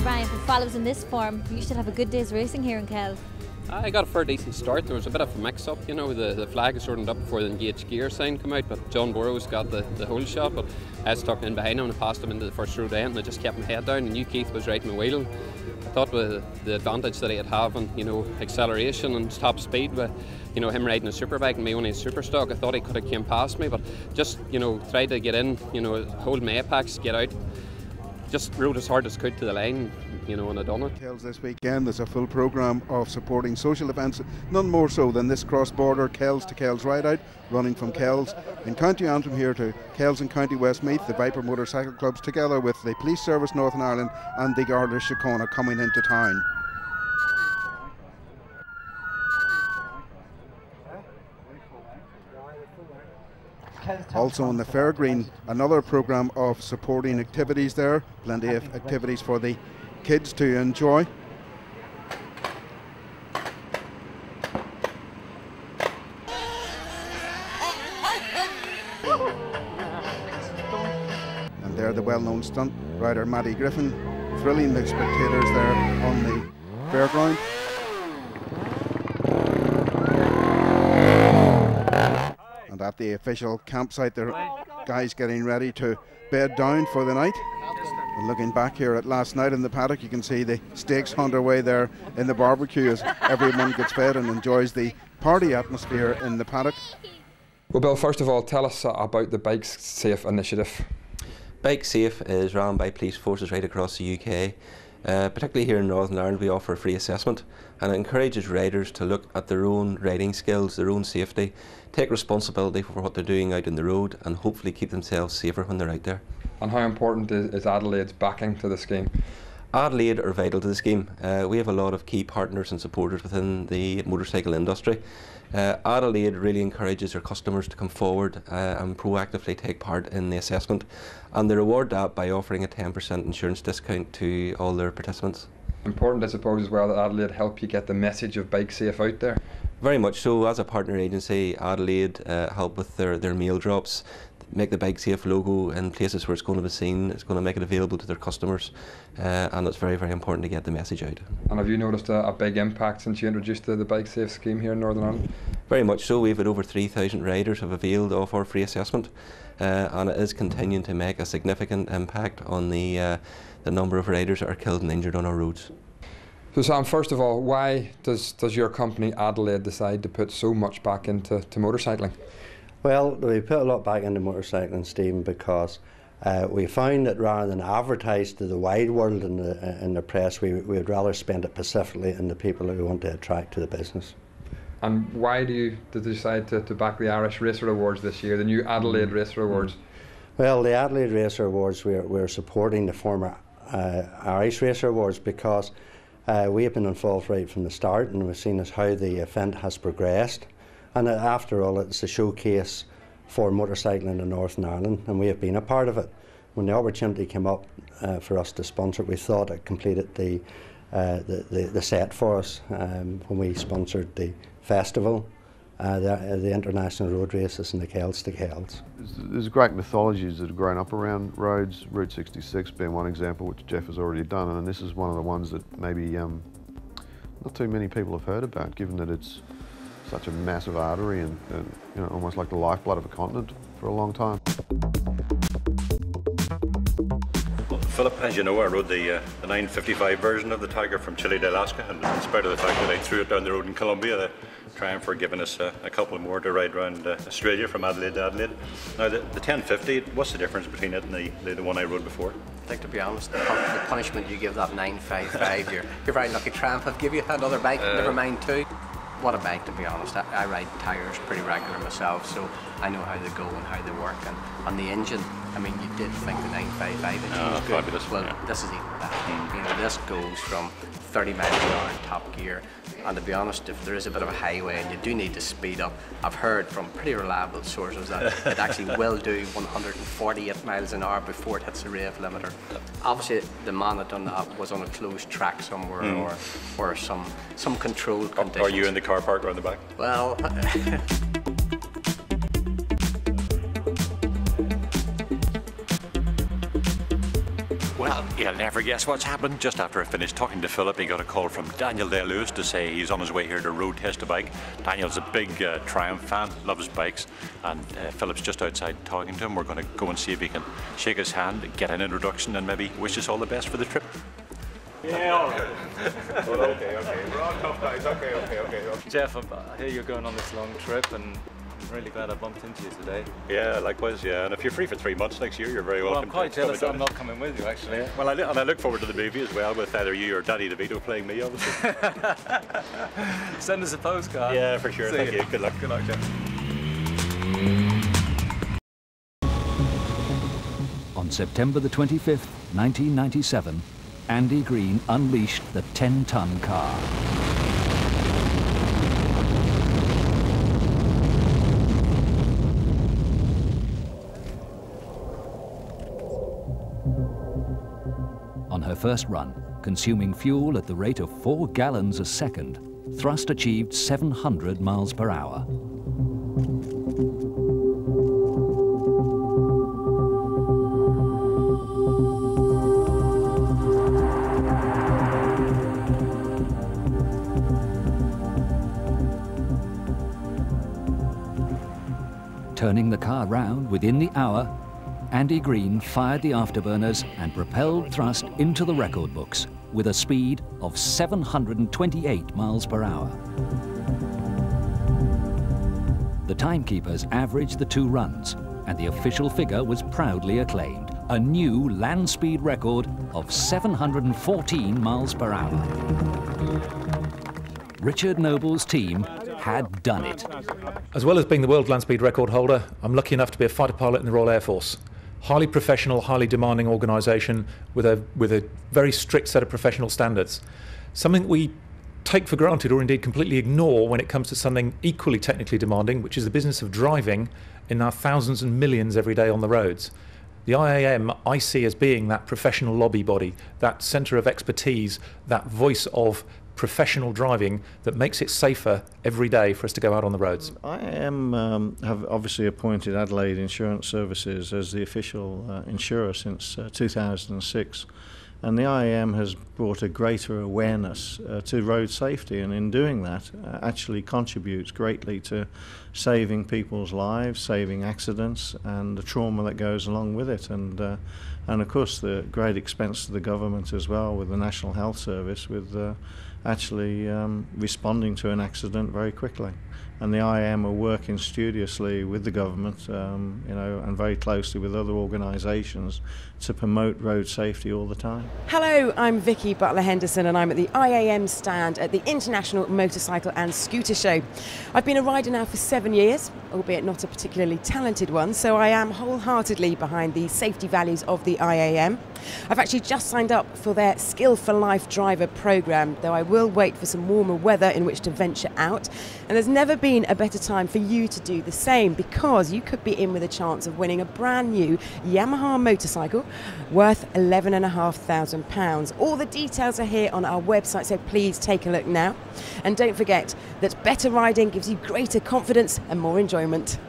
Brian, who follows in this form, you should have a good day's racing here in Kells. I got a fair decent start. There was a bit of a mix-up, you know, the flag was sorted up before the engaged gear sign came out, but John Burrows got the whole shot, but I stuck in behind him and passed him into the first row end, and I just kept my head down, and Hugh Keith was riding my wheel. I thought with the advantage that he had having, you know, acceleration and top speed with, you know, him riding a superbike and me only a super stock, I thought he could have came past me, but just, you know, tried to get in, you know, hold my apex, get out, just rode as hard as could to the line, you know, and I done it. Kells this weekend, there's a full programme of supporting social events, none more so than this cross-border Kells to Kells ride-out, running from Kells in County Antrim here to Kells and County Westmeath, the Viper Motorcycle Clubs, together with the Police Service Northern Ireland and the Garda Síochána coming into town. Also on the Fairgreen, another programme of supporting activities there, plenty of activities for the kids to enjoy. And there the well-known stunt rider Matty Griffin, thrilling the spectators there on the fairground. And at the official campsite, there are guys getting ready to bed down for the night. And looking back here at last night in the paddock, you can see the stakes underway there in the barbecue as everyone gets fed and enjoys the party atmosphere in the paddock. Well, Bill, first of all, tell us about the Bike Safe initiative. Bike Safe is run by police forces right across the UK. Particularly here in Northern Ireland, we offer a free assessment, and it encourages riders to look at their own riding skills, their own safety, take responsibility for what they're doing out in the road, and hopefully keep themselves safer when they're out there. And how important is Adelaide's backing to the scheme? Adelaide are vital to the scheme. We have a lot of key partners and supporters within the motorcycle industry. Adelaide really encourages their customers to come forward and proactively take part in the assessment, and they reward that by offering a 10% insurance discount to all their participants. Important, I suppose, as well, that Adelaide help you get the message of Bike Safe out there. Very much so. As a partner agency, Adelaide help with their mail drops, make the Bike Safe logo in places where it's going to be seen. It's going to make it available to their customers, and it's very, very important to get the message out. And have you noticed a big impact since you introduced the Bike Safe scheme here in Northern Ireland? Very much so. We've had over 3,000 riders have availed of our free assessment, and it is continuing to make a significant impact on the number of riders that are killed and injured on our roads. So Sam, first of all, why does your company Adelaide decide to put so much back into motorcycling? Well, we put a lot back into motorcycling, Stephen, because we found that rather than advertise to the wide world in the press, we would rather spend it specifically on the people that we want to attract to the business. And why did you decide to back the Irish Racer Awards this year, the new Adelaide Racer Awards? Well, the Adelaide Racer Awards, we're supporting the former Irish Racer Awards because we have been involved right from the start, and we've seen as how the event has progressed. And after all, it's a showcase for motorcycling in Northern Ireland, and we have been a part of it. When the opportunity came up for us to sponsor it, we thought it completed the set for us when we sponsored the festival, the international road races and the Kells to Kells. There's great mythologies that have grown up around roads, Route 66 being one example, which Jeff has already done, and this is one of the ones that maybe not too many people have heard about, given that it's such a massive artery and you know, almost like the lifeblood of a continent for a long time. Well, Philip, as you know, I rode the 955 version of the Tiger from Chile to Alaska, and in spite of the fact that I threw it down the road in Colombia, the Triumph for giving us a couple more to ride around Australia from Adelaide to Adelaide. Now the 1050, what's the difference between it and the one I rode before? I think, to be honest, the punishment you give that 955, you're very lucky. Triumph have give you another bike, never mind two. What a bike, to be honest. I ride Tigers pretty regular myself, so I know how they go and how they work. And on the engine, I mean, you did think the 955 engine was good. Fabulous. Well, this is even better. You know, this goes from 30 miles an hour in top gear. And to be honest, if there is a bit of a highway and you do need to speed up, I've heard from pretty reliable sources that it actually will do 148 miles an hour before it hits the rave limiter. Obviously, the man that done that was on a closed track somewhere or some controlled conditions. Are you in the car park around the back? Well, Well, you'll never guess what's happened. Just after I finished talking to Philip, he got a call from Daniel Day-Lewis to say he's on his way here to road test a bike. Daniel's a big Triumph fan, loves bikes, and Philip's just outside talking to him. We're going to go and see if he can shake his hand, get an introduction, and maybe wish us all the best for the trip. Yeah, all right. Well, okay. We're all tough guys. Okay. Jeff, I hear you're going on this long trip, and I'm really glad I bumped into you today. Yeah, likewise, yeah. And if you're free for 3 months next year, you're very welcome. Well, I'm quite jealous I'm not coming with you, actually. Yeah. Well, I look forward to the movie as well, with either you or Danny DeVito playing me, obviously. Send us a postcard. Yeah, for sure. Thank you. Good luck. Good luck, Jeff. On September the 25th, 1997, Andy Green unleashed the 10-ton car. On her first run, consuming fuel at the rate of 4 gallons a second, Thrust achieved 700 miles per hour. Turning the car round within the hour, Andy Green fired the afterburners and propelled Thrust into the record books with a speed of 728 miles per hour. The timekeepers averaged the 2 runs, and the official figure was proudly acclaimed, a new Landspeed record of 714 miles per hour. Richard Noble's team had done it. As well as being the world Landspeed record holder, I'm lucky enough to be a fighter pilot in the Royal Air Force. Highly professional, highly demanding organisation with a very strict set of professional standards. Something we take for granted or indeed completely ignore when it comes to something equally technically demanding, which is the business of driving in our thousands and millions every day on the roads. The IAM I see as being that professional lobby body, that centre of expertise, that voice of professional driving that makes it safer every day for us to go out on the roads. IAM have obviously appointed Adelaide Insurance Services as the official insurer since 2006, and the IAM has brought a greater awareness to road safety, and in doing that actually contributes greatly to saving people's lives, saving accidents and the trauma that goes along with it, and of course the great expense to the government as well, with the National Health Service, with actually responding to an accident very quickly. And the IAM are working studiously with the government, and very closely with other organisations to promote road safety all the time. Hello, I'm Vicky Butler-Henderson, and I'm at the IAM stand at the International Motorcycle and Scooter Show. I've been a rider now for 7 years, albeit not a particularly talented one, so I am wholeheartedly behind the safety values of the IAM. I've actually just signed up for their Skill for Life driver programme, though I will wait for some warmer weather in which to venture out. And there's never been a better time for you to do the same, because you could be in with a chance of winning a brand new Yamaha motorcycle worth £11,500. All the details are here on our website, so please take a look now. And don't forget that better riding gives you greater confidence and more enjoyment.